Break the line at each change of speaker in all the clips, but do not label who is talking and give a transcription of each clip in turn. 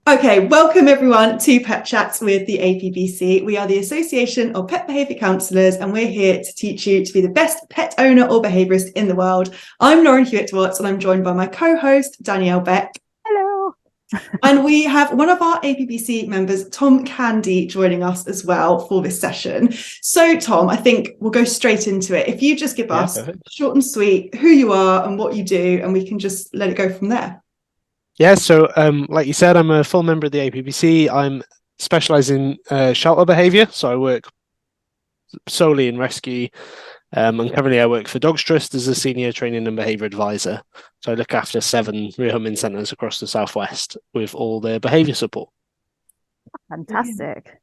Okay, welcome everyone to Pet Chats with the APBC. We are the Association of Pet Behaviour Counsellors, and we're here to teach you to be the best pet owner or behaviourist in the world. I'm Lauren Hewitt-Watts, and I'm joined by my co-host, Danielle Beck.
Hello.
And we have one of our APBC members, Tom Candy, joining us as well for this session. So, Tom, I think we'll go straight into it. If you just give us short and sweet who you are and what you do, and we can just let it go from there.
Yeah, so like you said, I'm a full member of the APBC. I'm specialised in shelter behaviour, so I work solely in rescue. And currently I work for Dogs Trust as a senior training and behaviour advisor. So I look after 7 rehoming centres across the southwest with all their behaviour support.
Fantastic.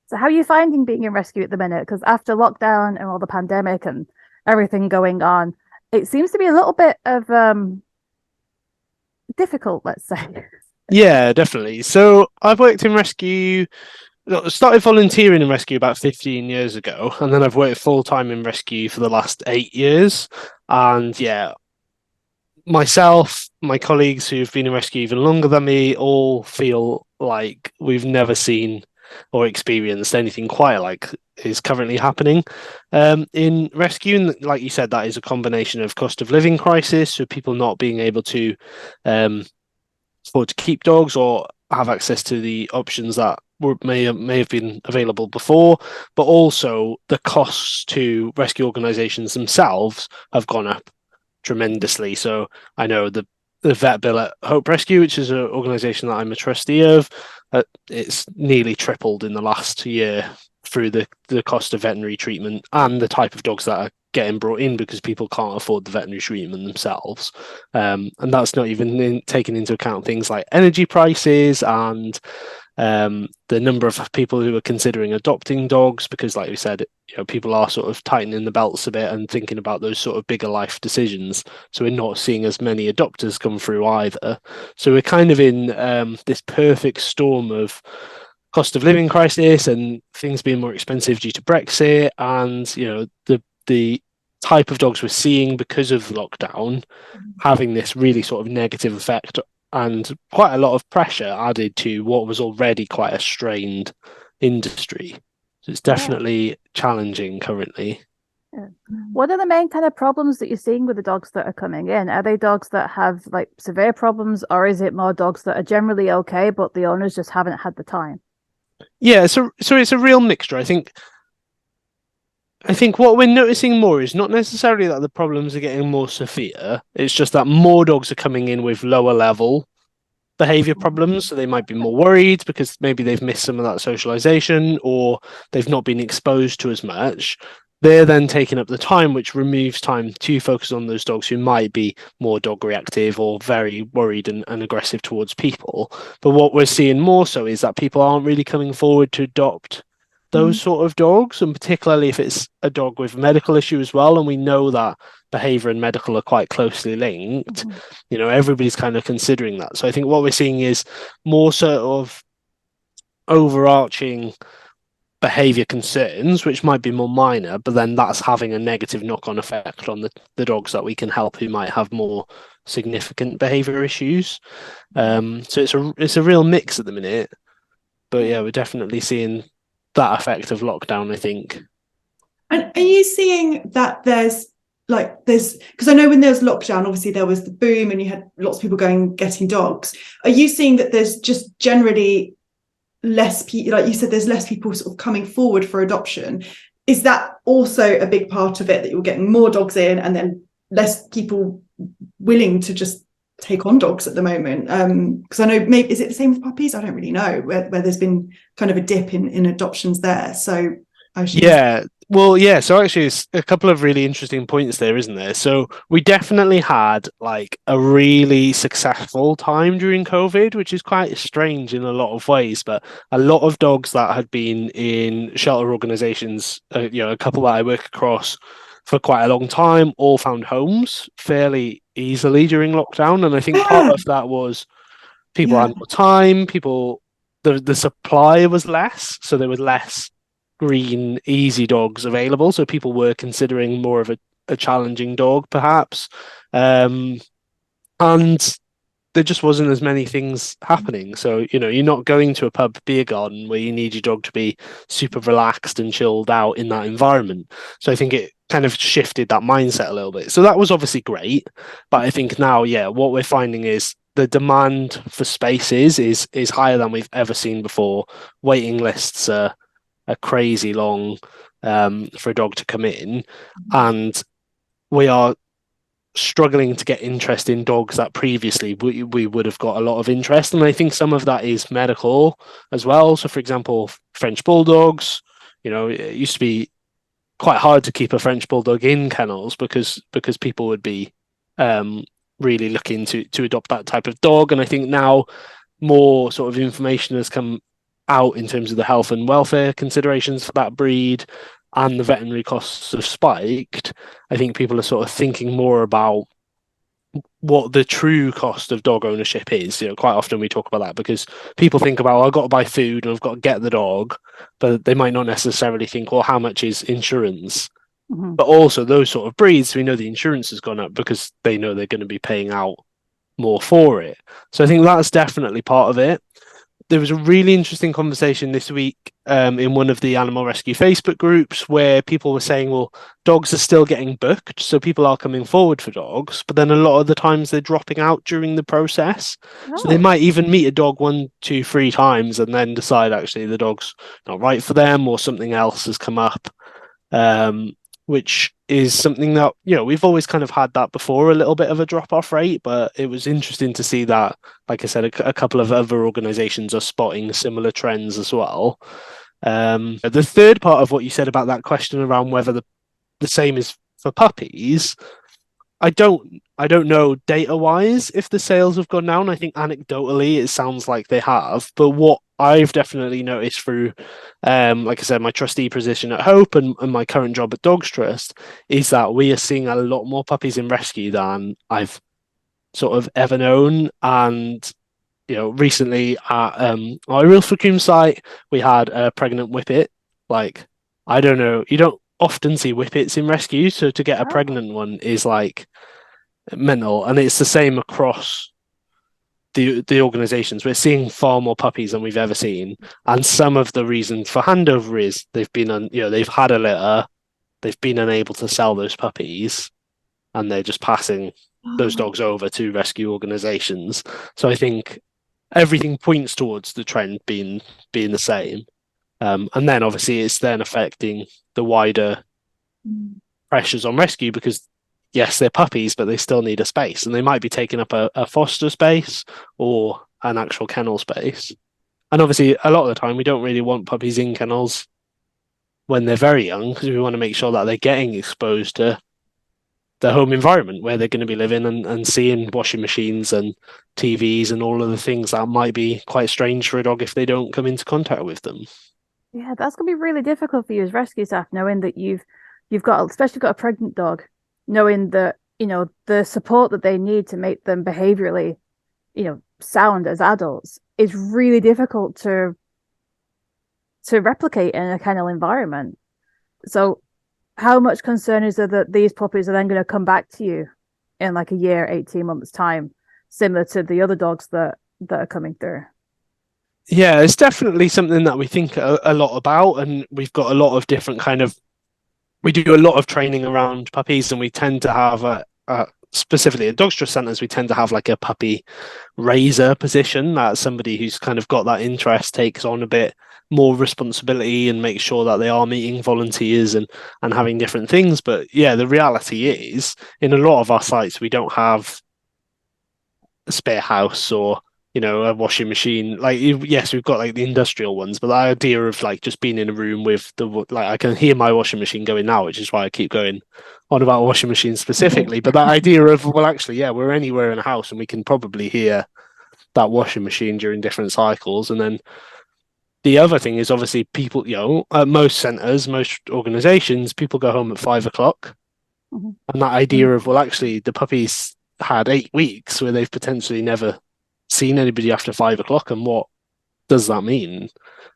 So how are you finding being in rescue at the minute? Because after lockdown and all the pandemic and everything going on, it seems to be a little bit of difficult, let's say.
Yeah, definitely. So I've worked in rescue, started volunteering in rescue about 15 years ago, and then I've worked full-time in rescue for the last 8 years. And yeah, myself, my colleagues who've been in rescue even longer than me, all feel like we've never seen or experienced anything quite like is currently happening in rescue. And like you said, that is a combination of cost of living crisis, so people not being able to afford to keep dogs or have access to the options that may have been available before, but also the costs to rescue organisations themselves have gone up tremendously. So I know the vet bill at Hope Rescue, which is an organisation that I'm a trustee of, it's nearly tripled in the last year through the cost of veterinary treatment and the type of dogs that are getting brought in because people can't afford the veterinary treatment themselves. And that's not even taking into account things like energy prices and the number of people who are considering adopting dogs, because like we said, people are sort of tightening the belts a bit and thinking about those sort of bigger life decisions. So we're not seeing as many adopters come through either. So we're kind of in this perfect storm of cost of living crisis and things being more expensive due to Brexit, and the type of dogs we're seeing because of lockdown having this really sort of negative effect and quite a lot of pressure added to what was already quite a strained industry. So it's definitely challenging currently.
Yeah. What are the main kind of problems that you're seeing with the dogs that are coming in? Are they dogs that have like severe problems, or is it more dogs that are generally okay, but the owners just haven't had the time?
Yeah, so it's a real mixture. I think what we're noticing more is not necessarily that the problems are getting more severe. It's just that more dogs are coming in with lower level behavior problems. So they might be more worried because maybe they've missed some of that socialization or they've not been exposed to as much. They're then taking up the time, which removes time to focus on those dogs who might be more dog reactive or very worried and aggressive towards people. But what we're seeing more so is that people aren't really coming forward to adopt those sort of dogs, and particularly if it's a dog with a medical issue as well. And we know that behavior and medical are quite closely linked. Everybody's kind of considering that. So I think what we're seeing is more sort of overarching behavior concerns, which might be more minor, but then that's having a negative knock-on effect on the dogs that we can help who might have more significant behavior issues. So it's a real mix at the minute. But yeah, we're definitely seeing that effect of lockdown, I think.
And are you seeing that there's because I know when there was lockdown, obviously there was the boom and you had lots of people getting dogs. Are you seeing that there's just generally less people, like you said, there's less people sort of coming forward for adoption? Is that also a big part of it, that you're getting more dogs in and then less people willing to just take on dogs at the moment? Because I know, maybe is it the same with puppies? I don't really know, where there's been kind of a dip in adoptions there. So
yeah, well, yeah. So actually, it's a couple of really interesting points there, isn't there? So we definitely had like a really successful time during COVID, which is quite strange in a lot of ways. But a lot of dogs that had been in shelter organisations, a couple that I work across for quite a long time, all found homes fairly easily during lockdown. And I think part of that was people had more time. The supply was less, so there was less green, easy dogs available. So people were considering more of a challenging dog, perhaps. And there just wasn't as many things happening. So, you're not going to a pub beer garden where you need your dog to be super relaxed and chilled out in that environment. So I think it kind of shifted that mindset a little bit. So that was obviously great. But I think now, yeah, what we're finding is the demand for spaces is higher than we've ever seen before. Waiting lists are crazy long for a dog to come in. And we are struggling to get interest in dogs that previously we would have got a lot of interest. And I think some of that is medical as well. So, for example, French bulldogs, it used to be quite hard to keep a French bulldog in kennels because people would be really looking to adopt that type of dog. And I think now more sort of information has come out in terms of the health and welfare considerations for that breed, and the veterinary costs have spiked. I think people are sort of thinking more about what the true cost of dog ownership is. Quite often we talk about that because people think about, I've got to buy food and I've got to get the dog, but they might not necessarily think, well, how much is insurance?
Mm-hmm.
But also those sort of breeds, we know the insurance has gone up because they know they're going to be paying out more for it. So I think that's definitely part of it. There was a really interesting conversation this week in one of the animal rescue Facebook groups where people were saying, well, dogs are still getting booked, so people are coming forward for dogs, but then a lot of the times they're dropping out during the process. So they might even meet a dog 1, 2, 3 times and then decide actually the dog's not right for them or something else has come up. Which is something that, we've always kind of had that before, a little bit of a drop-off rate, but it was interesting to see that, like I said, a couple of other organizations are spotting similar trends as well. The third part of what you said about that question around whether the same is for puppies, I don't know data-wise if the sales have gone down. I think anecdotally it sounds like they have, but what I've definitely noticed through, like I said, my trustee position at Hope and my current job at Dogs Trust is that we are seeing a lot more puppies in rescue than I've sort of ever known. And recently at our Real Coombe site, we had a pregnant whippet. Like, I don't know, you don't often see whippets in rescue, so to get a pregnant one is like mental, and it's the same across the organizations. We're seeing far more puppies than we've ever seen, and some of the reason for handover is they've been they've had a litter, they've been unable to sell those puppies, and they're just passing those dogs over to rescue organizations. So I think everything points towards the trend being the same, and then obviously it's then affecting the wider pressures on rescue because yes, they're puppies, but they still need a space, and they might be taking up a foster space or an actual kennel space. And obviously, a lot of the time, we don't really want puppies in kennels when they're very young because we want to make sure that they're getting exposed to the home environment where they're going to be living and seeing washing machines and TVs and all of the things that might be quite strange for a dog if they don't come into contact with them.
Yeah, that's gonna be really difficult for you as rescue staff, knowing that you've got, especially got a pregnant dog, knowing that the support that they need to make them behaviorally sound as adults is really difficult to replicate in a kennel environment. So how much concern is there that these puppies are then going to come back to you in like a year, 18 months time, similar to the other dogs that are coming through?
Yeah, it's definitely something that we think a lot about, and we've got a lot of different we do a lot of training around puppies, and we tend to have specifically at Dogs Trust centres, we tend to have like a puppy raiser position that somebody who's kind of got that interest takes on a bit more responsibility and makes sure that they are meeting volunteers and having different things. But yeah, the reality is in a lot of our sites, we don't have a spare house or a washing machine. Like, yes, we've got like the industrial ones, but the idea of like just being in a room with I can hear my washing machine going now, which is why I keep going on about washing machines specifically. But that idea of, well, actually, yeah, we're anywhere in a house and we can probably hear that washing machine during different cycles. And then the other thing is obviously people, at most centres, most organisations, people go home at 5 o'clock.
Mm-hmm.
And that idea of, well, actually, the puppies had 8 weeks where they've potentially never seen anybody after 5 o'clock, and what does that mean?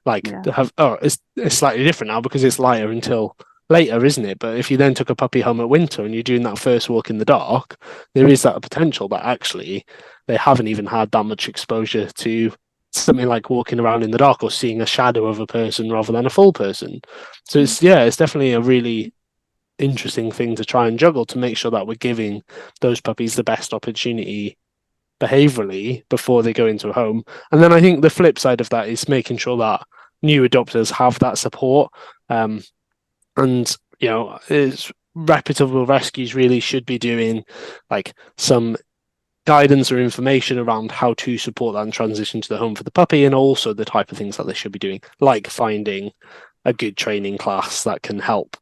Like, it's slightly different now because it's lighter until later, isn't it? But if you then took a puppy home at winter and you're doing that first walk in the dark, there is that potential that actually they haven't even had that much exposure to something like walking around in the dark or seeing a shadow of a person rather than a full person. So it's definitely a really interesting thing to try and juggle to make sure that we're giving those puppies the best opportunity behaviorally before they go into a home. And then I think the flip side of that is making sure that new adopters have that support. And it's reputable rescues really should be doing like some guidance or information around how to support that transition to the home for the puppy, and also the type of things that they should be doing, like finding a good training class that can help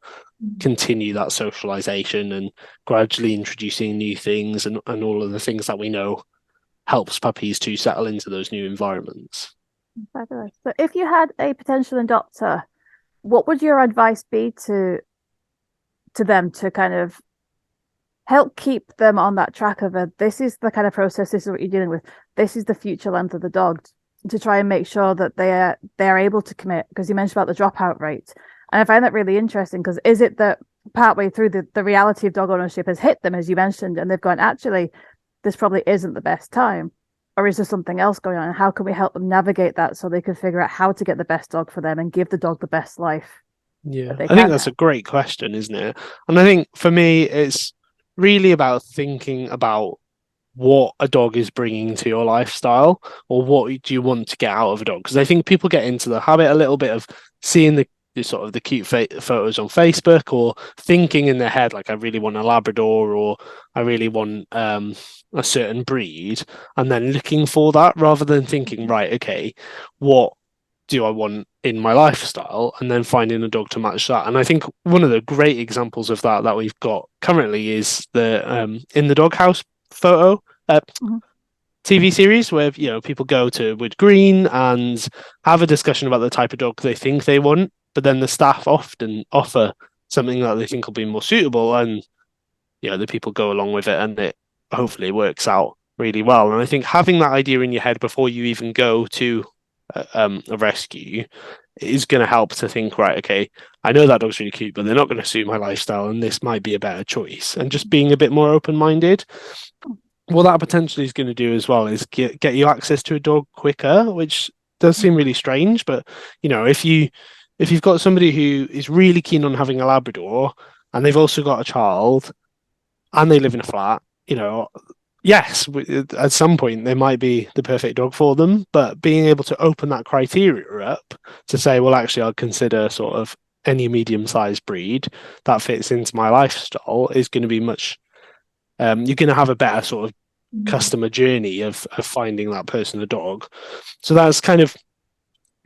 continue that socialization and gradually introducing new things and all of the things that we know helps puppies to settle into those new environments.
Fabulous. So if you had a potential adopter, what would your advice be to them to kind of help keep them on that track of this is the kind of process, this is what you're dealing with, this is the future length of the dog, to try and make sure that they're able to commit? Because you mentioned about the dropout rate, and I find that really interesting, because is it that partway through the reality of dog ownership has hit them, as you mentioned, and they've gone, actually, this probably isn't the best time, or is there something else going on, and how can we help them navigate that so they can figure out how to get the best dog for them and give the dog the best life?
Yeah, I think that's a great question, isn't it? And I think for me, it's really about thinking about what a dog is bringing to your lifestyle, or what do you want to get out of a dog. Because I think people get into the habit a little bit of seeing the sort of the cute photos on Facebook, or thinking in their head like, I really want a Labrador, or I really want a certain breed, and then looking for that rather than thinking, right, okay, what do I want in my lifestyle, and then finding a dog to match that. And I think one of the great examples of that we've got currently is the In the Doghouse photo TV series, where people go to Wood Green and have a discussion about the type of dog they think they want, but then the staff often offer something that they think will be more suitable, and the people go along with it, and it hopefully works out really well. And I think having that idea in your head before you even go to a rescue is going to help to think, right, okay, I know that dog's really cute, but they're not going to suit my lifestyle, and this might be a better choice. And just being a bit more open-minded. What that potentially is going to do as well is get you access to a dog quicker, which does seem really strange, but if you've got somebody who is really keen on having a Labrador, and they've also got a child, and they live in a flat, yes, at some point they might be the perfect dog for them, but being able to open that criteria up to say, well, actually, I'll consider sort of any medium-sized breed that fits into my lifestyle is going to be much. You're going to have a better sort of customer journey of finding that person a dog. So that's kind of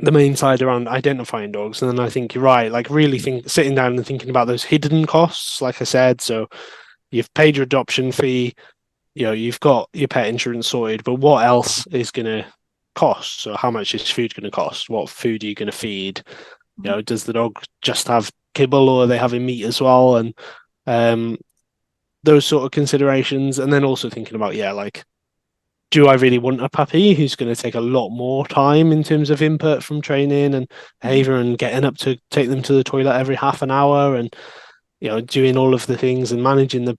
the main side around identifying dogs. And then I think you're right, like really sitting down and thinking about those hidden costs, like I said. So you've paid your adoption fee, you've got your pet insurance sorted, but what else is going to cost? So how much is food going to cost? What food are you going to feed? Does the dog just have kibble, or are they having meat as well? And those sort of considerations. And then also thinking about, like, do I really want a puppy who's going to take a lot more time in terms of input from training and behavior, and getting up to take them to the toilet every half an hour, and doing all of the things and managing the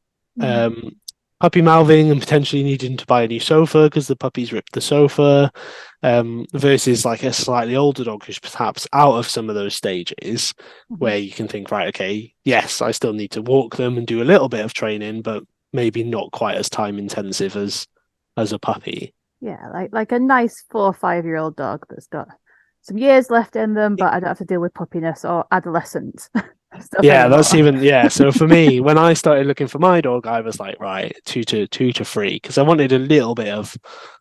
puppy mouthing, and potentially needing to buy a new sofa because the puppy's ripped the sofa, versus like a slightly older dog who's perhaps out of some of those stages where you can think, right, okay, yes, I still need to walk them and do a little bit of training, but maybe not quite as time intensive as a puppy.
Yeah, like a nice 4 or 5-year-old dog that's got some years left in them, but I don't have to deal with puppiness or adolescence.
That's even so for me, when I started looking for my dog, I was like, right, 2 to 3, because I wanted a little bit of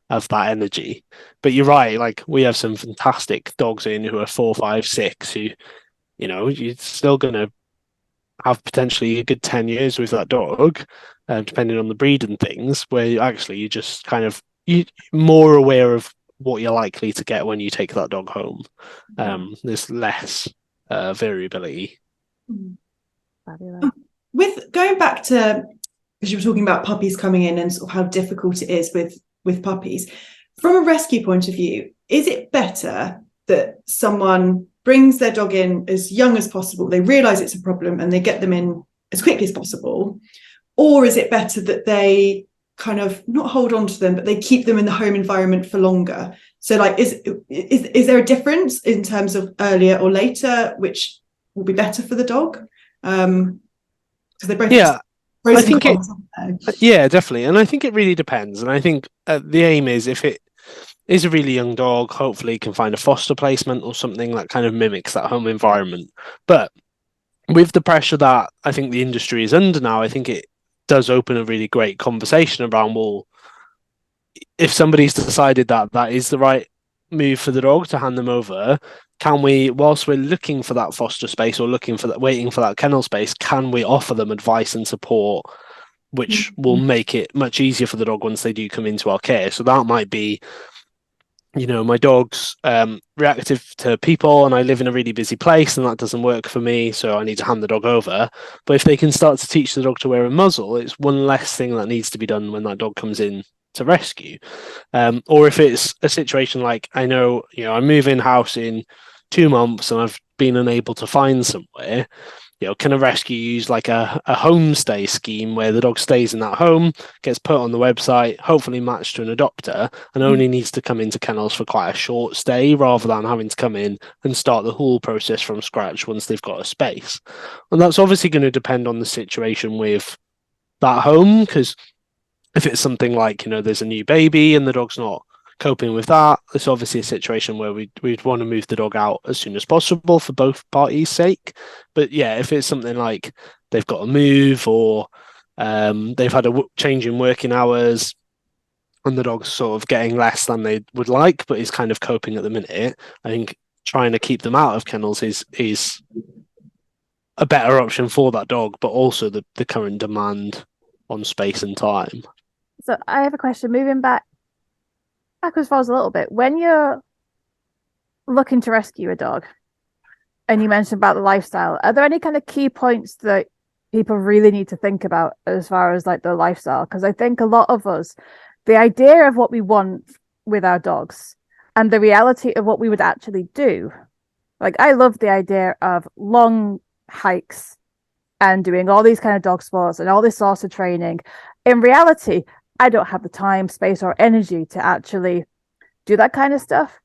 that energy. But you're right, like we have some fantastic dogs in who are 4, 5, 6 who you're still gonna have potentially a good 10 years with that dog, depending on the breed and things, where actually you just kind of you're more aware of what you're likely to get when you take that dog home. There's less variability.
With going back to, because you were talking about puppies coming in and sort of how difficult it is with puppies, from a rescue point of view, is it better that someone brings their dog in as young as possible, they realize it's a problem, and they get them in as quickly as possible? Or is it better that they kind of not hold on to them, but they keep them in the home environment for longer. So like, is there a difference in terms of earlier or later, which will be better for the dog? Because they both have pros and cons, haven't they?
Yeah, definitely. And I think it really depends. And I think the aim is, if it is a really young dog, hopefully you can find a foster placement or something that kind of mimics that home environment. But with the pressure that I think the industry is under now, I think it does open a really great conversation around, well, if somebody's decided that that is the right move for the dog to hand them over, can we, whilst we're looking for that foster space or looking for that, waiting for that kennel space, can we offer them advice and support, which will make it much easier for the dog once they do come into our care? So that might be, my dog's reactive to people and I live in a really busy place and that doesn't work for me, so I need to hand the dog over. But if they can start to teach the dog to wear a muzzle, it's one less thing that needs to be done when that dog comes in to rescue. Or if it's a situation like, I know, I'm moving house in 2 months and I've been unable to find somewhere, can a rescue use like a homestay scheme where the dog stays in that home, gets put on the website, hopefully matched to an adopter, and only needs to come into kennels for quite a short stay rather than having to come in and start the whole process from scratch once they've got a space. And that's obviously going to depend on the situation with that home, because if it's something like, there's a new baby and the dog's not coping with that, it's obviously a situation where we'd want to move the dog out as soon as possible for both parties' sake. But yeah, if it's something like they've got to move, or they've had a change in working hours and the dog's sort of getting less than they would like, but is kind of coping at the minute, I think trying to keep them out of kennels is a better option for that dog, but also the current demand on space and time.
So I have a question, moving backwards forwards a little bit. When you're looking to rescue a dog and you mentioned about the lifestyle, are there any kind of key points that people really need to think about as far as like the lifestyle? Because I think a lot of us, the idea of what we want with our dogs and the reality of what we would actually do, like I love the idea of long hikes and doing all these kind of dog sports and all this sorts of training. In reality, I don't have the time, space, or energy to actually do that kind of stuff.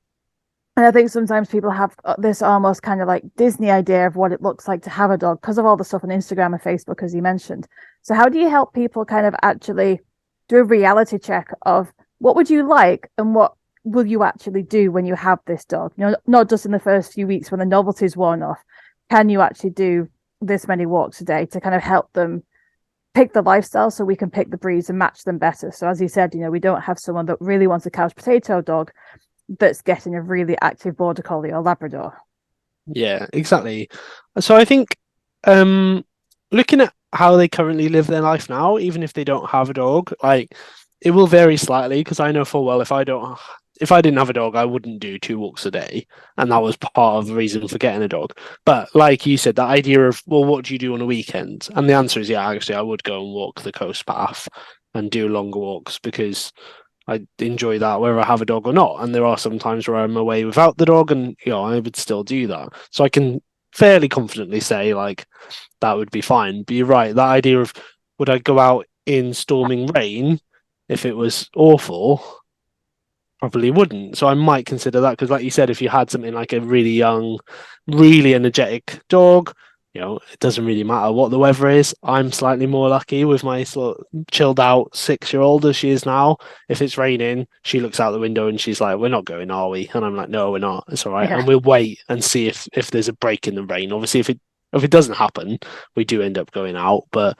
And I think sometimes people have this almost kind of like Disney idea of what it looks like to have a dog because of all the stuff on Instagram and Facebook, as you mentioned. So how do you help people kind of actually do a reality check of what would you like and what will you actually do when you have this dog? Not just in the first few weeks when the novelty's worn off. Can you actually do this many walks a day to kind of help them pick the lifestyle so we can pick the breeds and match them better? So as you said, we don't have someone that really wants a couch potato dog that's getting a really active border collie or Labrador.
Yeah, exactly. So I think looking at how they currently live their life now, even if they don't have a dog, like it will vary slightly, because I know full well if I didn't have a dog, I wouldn't do 2 walks a day. And that was part of the reason for getting a dog. But like you said, that idea of, well, what do you do on a weekend? And the answer is, yeah, actually, I would go and walk the coast path and do longer walks, because I enjoy that whether I have a dog or not. And there are some times where I'm away without the dog and, I would still do that. So I can fairly confidently say, like, that would be fine. But you're right, that idea of, would I go out in storming rain if it was awful? Probably wouldn't. So I might consider that, because like you said, if you had something like a really young, really energetic dog, it doesn't really matter what the weather is. I'm slightly more lucky with my sort of chilled out 6-year-old as she is now. If it's raining, she looks out the window and she's like, "We're not going, are we?" And I'm like, "No, we're not. It's all right."
Yeah.
And we'll wait and see if there's a break in the rain. Obviously, if it doesn't happen, we do end up going out, but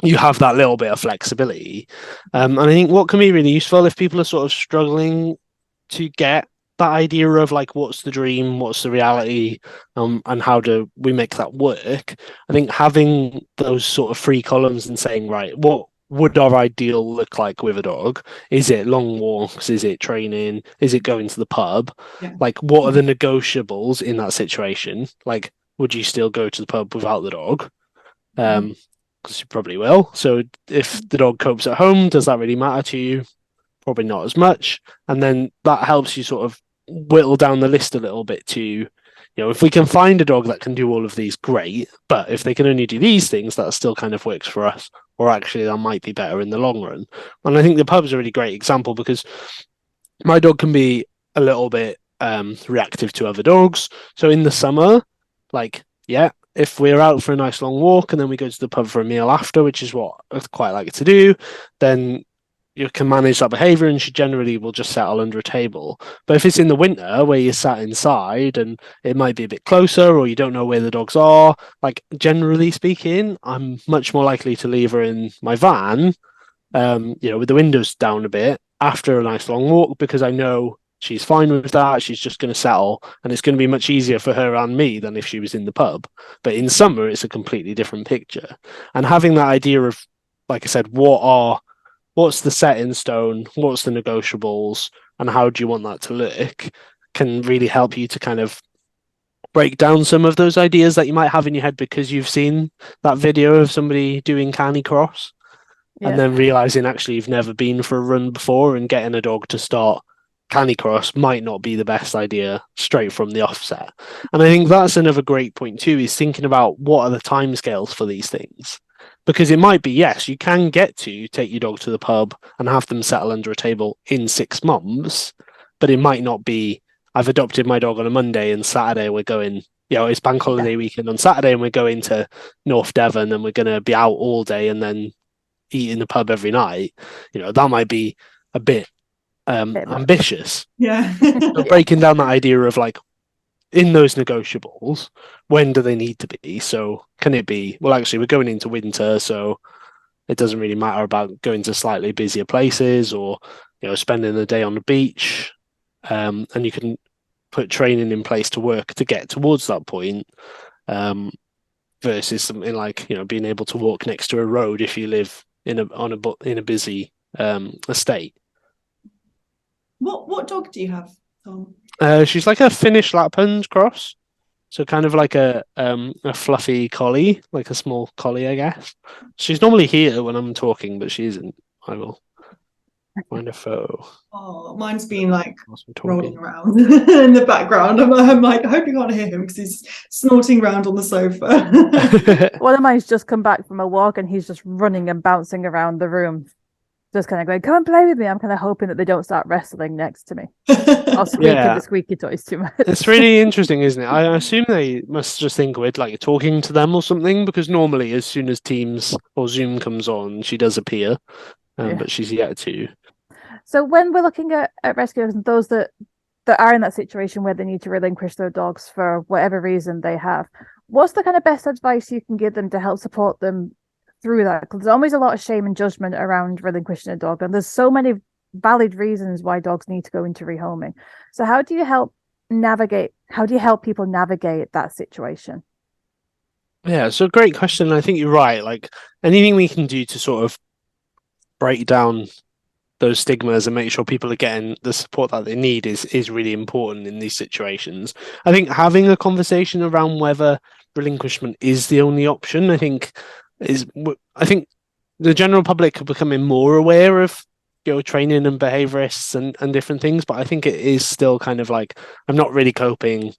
you have that little bit of flexibility. And I think what can be really useful if people are sort of struggling to get that idea of like, what's the dream, what's the reality, and how do we make that work? I think having those sort of 3 columns and saying, right, what would our ideal look like with a dog? Is it long walks? Is it training? Is it going to the pub?
Yeah.
Like, what are the negotiables in that situation? Like, would you still go to the pub without the dog? Because you probably will. So if the dog copes at home, does that really matter to you? Probably not as much. And then that helps you sort of whittle down the list a little bit to, if we can find a dog that can do all of these, great. But if they can only do these things, that still kind of works for us or actually that might be better in the long run. And I think the pub's a really great example because my dog can be a little bit reactive to other dogs. So in the summer, like, yeah, if we're out for a nice long walk and then we go to the pub for a meal after, which is what I quite like to do, then you can manage that behavior and she generally will just settle under a table. But if it's in the winter where you're sat inside and it might be a bit closer or you don't know where the dogs are, like generally speaking, I'm much more likely to leave her in my van, with the windows down a bit after a nice long walk because I know she's fine with that. She's just going to settle, and it's going to be much easier for her and me than if she was in the pub. But in summer, it's a completely different picture. And having that idea of, like I said, what's the set in stone, what's the negotiables, and how do you want that to look, can really help you to kind of break down some of those ideas that you might have in your head because you've seen that video of somebody doing canicross. And then realizing actually you've never been for a run before and getting a dog to start canicross might not be the best idea straight from the offset. And I think that's another great point too, is thinking about what are the timescales for these things. Because it might be, yes, you can get to take your dog to the pub and have them settle under a table in 6 months, but it might not be, I've adopted my dog on a Monday and Saturday we're going, it's bank holiday weekend on Saturday and we're going to North Devon and we're going to be out all day and then eat in the pub every night. That might be a bit ambitious.
Yeah.
So breaking down that idea of like, in those negotiables, when do they need to be? So can it be, well, actually, we're going into winter, so it doesn't really matter about going to slightly busier places or, spending the day on the beach. And you can put training in place to work to get towards that point, versus something like, being able to walk next to a road if you live in a busy estate.
What dog do you have, Tom?
She's like a Finnish Lapland cross, so kind of like a fluffy collie, like a small collie, I guess. She's normally here when I'm talking, but she isn't. I will find a photo.
Oh, mine's been like
talking.
rolling around in the background. I'm like, I hope you can't hear him because he's snorting around on the sofa.
One of mine's just come back from a walk and he's just running and bouncing around the room, just kind of going, come and play with me. I'm kind of hoping that they don't start wrestling next to me or squeaking the squeaky toys too much.
It's really interesting, isn't it? I assume they must just think we're like talking to them or something, because normally as soon as Teams or Zoom comes on, she does appear, but she's yet to.
So when we're looking at rescuers and those that are in that situation where they need to relinquish their dogs for whatever reason they have, what's the kind of best advice you can give them to help support them through that? Because there's always a lot of shame and judgment around relinquishing a dog, and there's so many valid reasons why dogs need to go into rehoming. So how do you help people navigate that situation?
Yeah, so great question. I think you're right. Like anything we can do to sort of break down those stigmas and make sure people are getting the support that they need is really important in these situations. I think having a conversation around whether relinquishment is the only option, I think the general public are becoming more aware of training and behaviorists and different things, but I think it is still kind of like, I'm not really coping,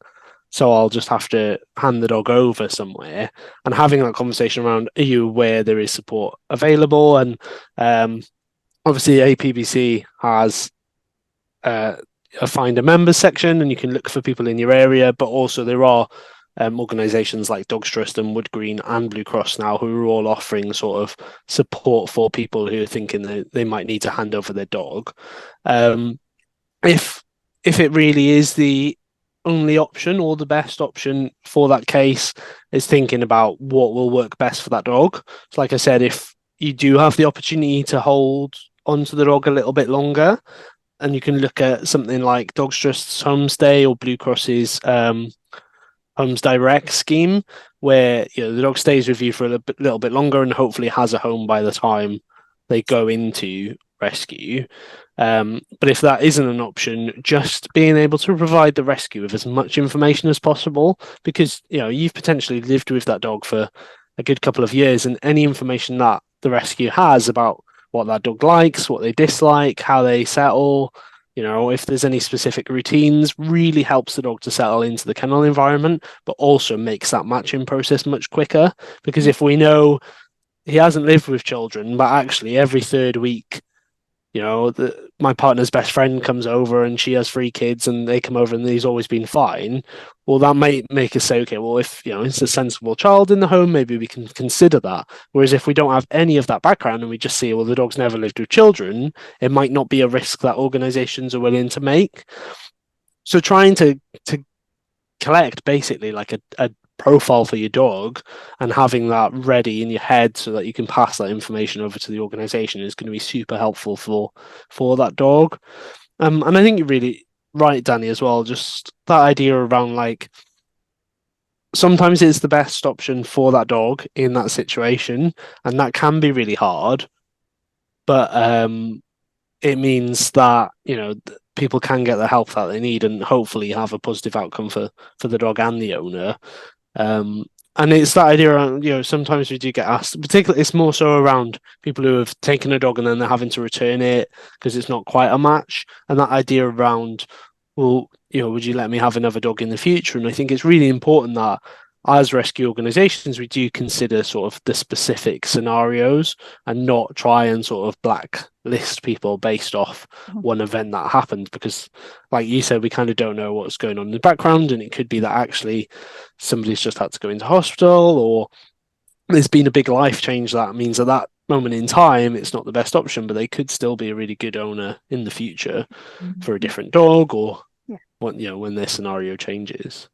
so I'll just have to hand the dog over somewhere. And having that conversation around, are you aware there is support available? And obviously APBC has a find a members section and you can look for people in your area, but also there are organisations like Dogs Trust and Wood Green and Blue Cross now who are all offering sort of support for people who are thinking that they might need to hand over their dog. If it really is the only option or the best option for that case, is thinking about what will work best for that dog. So like I said, if you do have the opportunity to hold onto the dog a little bit longer, and you can look at something like Dogs Trust's Homestay or Blue Cross's Homes Direct scheme, where the dog stays with you for a little bit longer and hopefully has a home by the time they go into rescue. But if that isn't an option, just being able to provide the rescue with as much information as possible, because you've potentially lived with that dog for a good couple of years, and any information that the rescue has about what that dog likes, what they dislike, how they settle, if there's any specific routines, really helps the dog to settle into the kennel environment, but also makes that matching process much quicker. Because if we know he hasn't lived with children, but actually every third week, my partner's best friend comes over and she has 3 kids and they come over and he's always been fine. Well, that might make us say, okay, well, if it's a sensible child in the home, maybe we can consider that. Whereas if we don't have any of that background and we just see, well, the dog's never lived with children, it might not be a risk that organizations are willing to make. So trying to collect basically like a profile for your dog and having that ready in your head so that you can pass that information over to the organization is going to be super helpful for that dog. And I think you're really right, Danny, as well. Just that idea around like sometimes it's the best option for that dog in that situation, and that can be really hard. But it means that people can get the help that they need and hopefully have a positive outcome for the dog and the owner. And it's that idea around, sometimes we do get asked, particularly it's more so around people who have taken a dog and then they're having to return it because it's not quite a match. And that idea around, well, would you let me have another dog in the future? And I think it's really important that as rescue organizations, we do consider sort of the specific scenarios and not try and sort of blacklist people based off one event that happened, because like you said, we kind of don't know what's going on in the background, and it could be that actually somebody's just had to go into hospital, or there's been a big life change that means at that moment in time it's not the best option, but they could still be a really good owner in the future for a different dog, or when their scenario changes.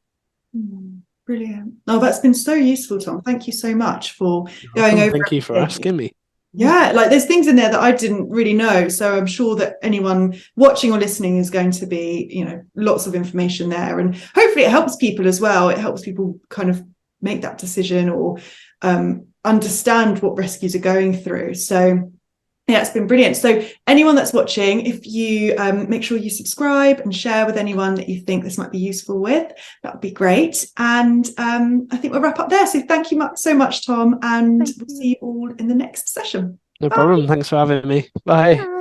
Brilliant. Oh, that's been so useful, Tom. Thank you so much for going over.
Thank you for asking me.
Yeah, like there's things in there that I didn't really know. So I'm sure that anyone watching or listening is going to be, lots of information there. And hopefully it helps people as well. It helps people kind of make that decision or understand what rescues are going through. So yeah, it's been brilliant. So anyone that's watching, if you make sure you subscribe and share with anyone that you think this might be useful with, that would be great. And I think we'll wrap up there. So thank you so much, Tom, and we'll see you all in the next session.
No problem. Thanks for having me. Bye.